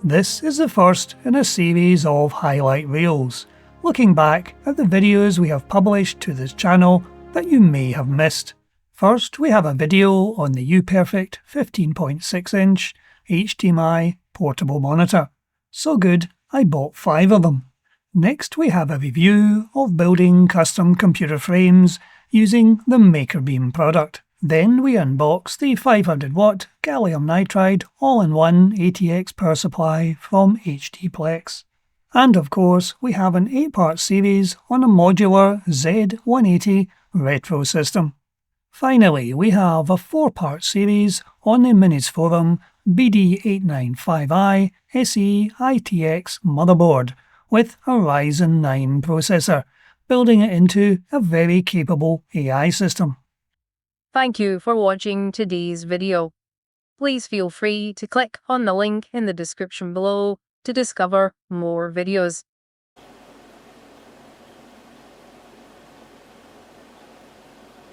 This is the first in a series of highlight reels, looking back at the videos we have published to this channel that you may have missed. First, we have a video on the uPerfect 15.6-inch HDMI portable monitor. So good, I bought 5 of them. Next, we have a review of building custom computer frames using the Makerbeam product. Then we unbox the 500-watt gallium nitride all-in-one ATX power supply from HDPlex. And of course, we have an 8-part series on a modular Z180 Retro system. Finally, we have a 4-part series on the Minisforum BD895i SE ITX motherboard with a Ryzen 9 processor, building it into a very capable AI system. Thank you for watching today's video. Please feel free to click on the link in the description below to discover more videos.